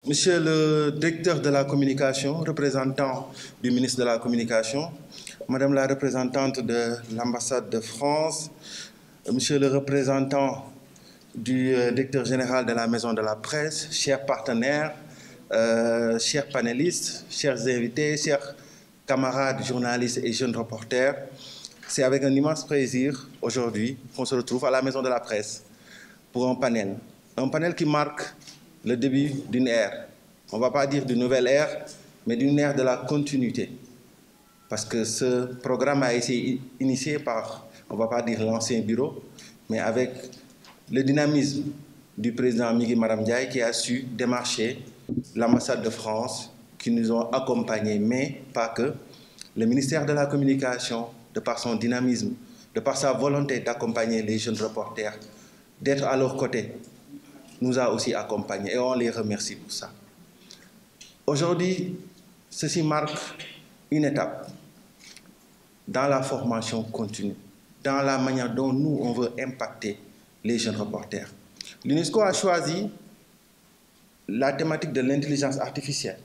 Monsieur le directeur de la communication, représentant du ministre de la Communication, Madame la représentante de l'ambassade de France, Monsieur le représentant du directeur général de la Maison de la Presse, chers partenaires, chers panélistes, chers invités, chers camarades journalistes et jeunes reporters, c'est avec un immense plaisir aujourd'hui qu'on se retrouve à la Maison de la Presse pour un panel qui marque le début d'une ère. On ne va pas dire d'une nouvelle ère, mais d'une ère de la continuité. Parce que ce programme a été initié par, on ne va pas dire l'ancien bureau, mais avec le dynamisme du président Migui Maram Ndiaye qui a su démarcher l'ambassade de France, qui nous ont accompagnés, mais pas que. Le ministère de la Communication, de par son dynamisme, de par sa volonté d'accompagner les jeunes reporters, d'être à leur côté, nous a aussi accompagnés et on les remercie pour ça. Aujourd'hui, ceci marque une étape dans la formation continue, dans la manière dont nous, on veut impacter les jeunes reporters. L'UNESCO a choisi la thématique de l'intelligence artificielle,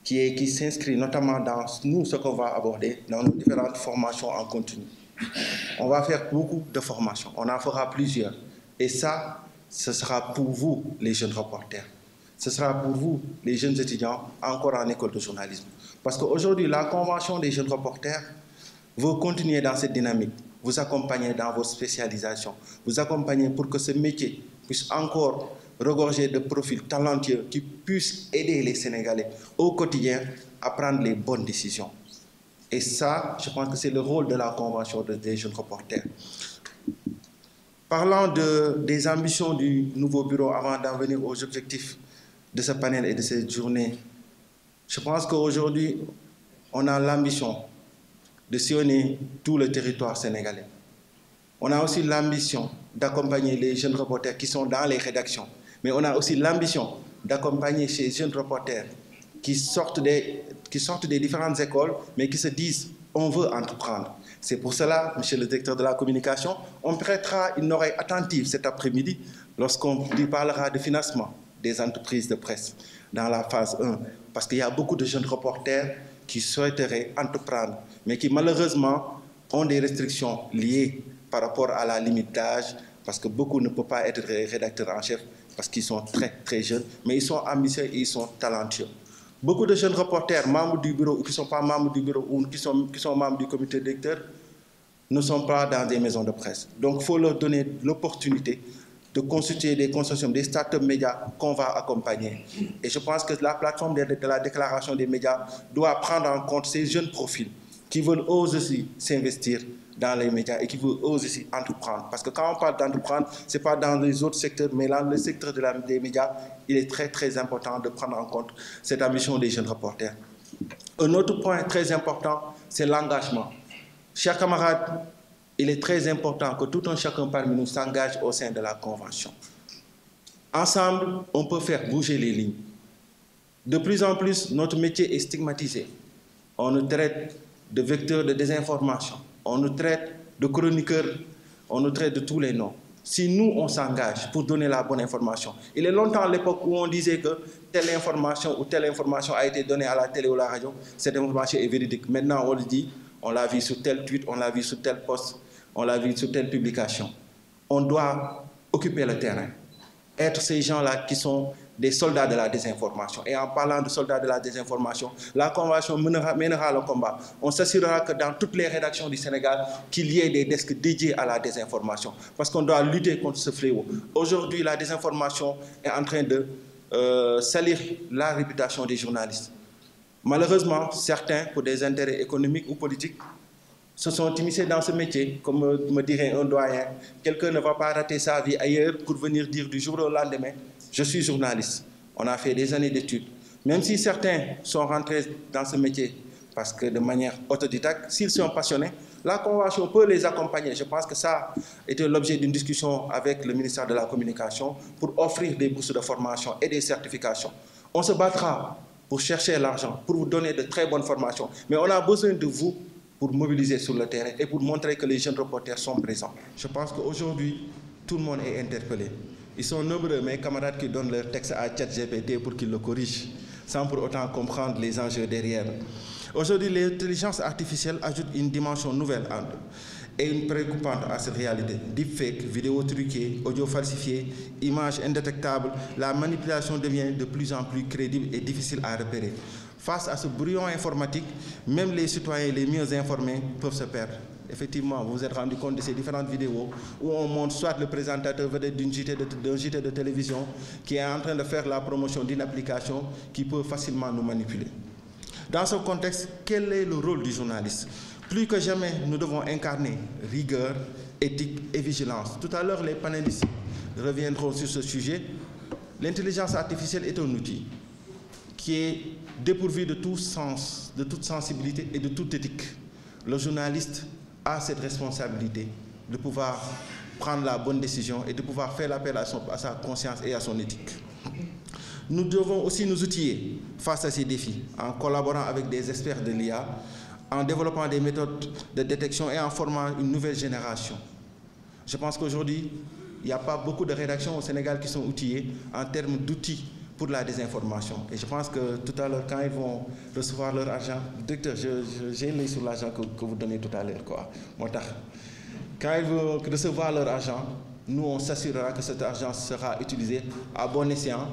qui s'inscrit notamment dans nous, ce qu'on va aborder dans nos différentes formations en continu. On va faire beaucoup de formations, on en fera plusieurs. Et ça, ce sera pour vous, les jeunes reporters. Ce sera pour vous, les jeunes étudiants, encore en école de journalisme. Parce qu'aujourd'hui, la Convention des jeunes reporters veut continuer dans cette dynamique, vous accompagner dans vos spécialisations, vous accompagner pour que ce métier puisse encore regorger de profils talentueux qui puissent aider les Sénégalais au quotidien à prendre les bonnes décisions. Et ça, je pense que c'est le rôle de la Convention des jeunes reporters. Parlant des ambitions du nouveau bureau, avant d'en venir aux objectifs de ce panel et de cette journée, je pense qu'aujourd'hui, on a l'ambition de sillonner tout le territoire sénégalais. On a aussi l'ambition d'accompagner les jeunes reporters qui sont dans les rédactions, mais on a aussi l'ambition d'accompagner ces jeunes reporters qui sortent des différentes écoles, mais qui se disent « on veut entreprendre ». C'est pour cela, monsieur le directeur de la communication, on prêtera une oreille attentive cet après-midi lorsqu'on lui parlera de financement des entreprises de presse dans la phase 1, parce qu'il y a beaucoup de jeunes reporters qui souhaiteraient entreprendre, mais qui malheureusement ont des restrictions liées par rapport à la limite d'âge, parce que beaucoup ne peuvent pas être rédacteurs en chef, parce qu'ils sont très très jeunes, mais ils sont ambitieux et ils sont talentueux. Beaucoup de jeunes reporters, membres du bureau ou qui ne sont pas membres du bureau ou qui sont membres du comité directeur, ne sont pas dans des maisons de presse. Donc il faut leur donner l'opportunité de constituer des consortiums, des start-up médias qu'on va accompagner. Et je pense que la plateforme de la déclaration des médias doit prendre en compte ces jeunes profils qui veulent aussi s'investir dans les médias et qui veulent aussi entreprendre. Parce que quand on parle d'entreprendre, ce n'est pas dans les autres secteurs, mais dans le secteur des médias, il est très très important de prendre en compte cette ambition des jeunes reporters. Un autre point très important, c'est l'engagement. Chers camarades, il est très important que tout un chacun parmi nous s'engage au sein de la Convention. Ensemble, on peut faire bouger les lignes. De plus en plus, notre métier est stigmatisé. On nous traite de vecteurs de désinformation, on nous traite de chroniqueurs, on nous traite de tous les noms. Si nous, on s'engage pour donner la bonne information, il est longtemps à l'époque où on disait que telle information ou telle information a été donnée à la télé ou à la radio, cette information est véridique. Maintenant, on le dit, on l'a vu sur tel tweet, on l'a vu sur tel post, on l'a vu sur telle publication. On doit occuper le terrain, être ces gens-là qui sont des soldats de la désinformation. Et en parlant de soldats de la désinformation, la Convention mènera le combat. On s'assurera que dans toutes les rédactions du Sénégal, qu'il y ait des desks dédiés à la désinformation. Parce qu'on doit lutter contre ce fléau. Aujourd'hui, la désinformation est en train de salir la réputation des journalistes. Malheureusement, certains, pour des intérêts économiques ou politiques, se sont immiscés dans ce métier, comme me dirait un doyen. Quelqu'un ne va pas rater sa vie ailleurs pour venir dire du jour au lendemain « je suis journaliste ». On a fait des années d'études. Même si certains sont rentrés dans ce métier parce que de manière autodidacte, s'ils sont passionnés, la Convention peut les accompagner. Je pense que ça était l'objet d'une discussion avec le ministère de la Communication pour offrir des bourses de formation et des certifications. On se battra pour chercher l'argent, pour vous donner de très bonnes formations. Mais on a besoin de vous pour mobiliser sur le terrain et pour montrer que les jeunes reporters sont présents. Je pense qu'aujourd'hui, tout le monde est interpellé. Ils sont nombreux, mes camarades, qui donnent leur texte à ChatGPT pour qu'il le corrige, sans pour autant comprendre les enjeux derrière. Aujourd'hui, l'intelligence artificielle ajoute une dimension nouvelle et une préoccupante à cette réalité. Deepfake, vidéos truquées, audio falsifiés, images indétectables, la manipulation devient de plus en plus crédible et difficile à repérer. Face à ce brouillon informatique, même les citoyens les mieux informés peuvent se perdre. Effectivement, vous vous êtes rendu compte de ces différentes vidéos où on montre soit le présentateur vedette d'un JT de télévision qui est en train de faire la promotion d'une application qui peut facilement nous manipuler. Dans ce contexte, quel est le rôle du journaliste? Plus que jamais, nous devons incarner rigueur, éthique et vigilance. Tout à l'heure, les panélistes reviendront sur ce sujet. L'intelligence artificielle est un outil qui est dépourvu de tout sens, de toute sensibilité et de toute éthique. Le journaliste a cette responsabilité de pouvoir prendre la bonne décision et de pouvoir faire l'appel à sa conscience et à son éthique. Nous devons aussi nous outiller face à ces défis en collaborant avec des experts de l'IA, en développant des méthodes de détection et en formant une nouvelle génération. Je pense qu'aujourd'hui, il n'y a pas beaucoup de rédactions au Sénégal qui sont outillées en termes d'outils pour la désinformation. Et je pense que tout à l'heure, quand ils vont recevoir leur argent, docteur, j'ai l'œil sur l'argent que vous donnez tout à l'heure. Quand ils vont recevoir leur argent, nous, on s'assurera que cet argent sera utilisé à bon escient.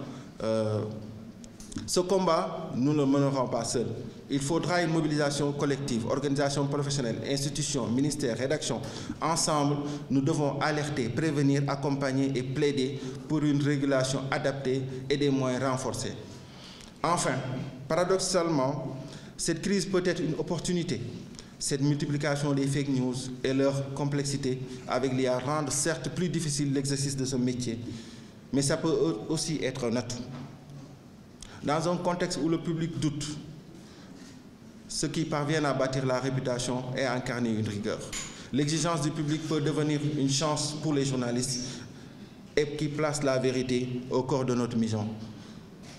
Ce combat, nous ne le mènerons pas seuls. Il faudra une mobilisation collective, organisations professionnelles, institutions, ministères, rédactions. Ensemble, nous devons alerter, prévenir, accompagner et plaider pour une régulation adaptée et des moyens renforcés. Enfin, paradoxalement, cette crise peut être une opportunité. Cette multiplication des fake news et leur complexité avec l'IA rendent certes plus difficile l'exercice de ce métier, mais ça peut aussi être un atout. Dans un contexte où le public doute, ceux qui parviennent à bâtir la réputation et à incarner une rigueur. L'exigence du public peut devenir une chance pour les journalistes et qui place la vérité au cœur de notre mission.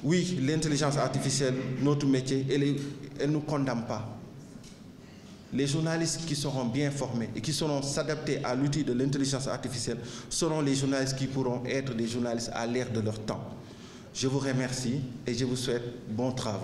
Oui, l'intelligence artificielle, notre métier, elle ne nous condamne pas. Les journalistes qui seront bien formés et qui sauront s'adapter à l'outil de l'intelligence artificielle seront les journalistes qui pourront être des journalistes à l'ère de leur temps. Je vous remercie et je vous souhaite bon travail.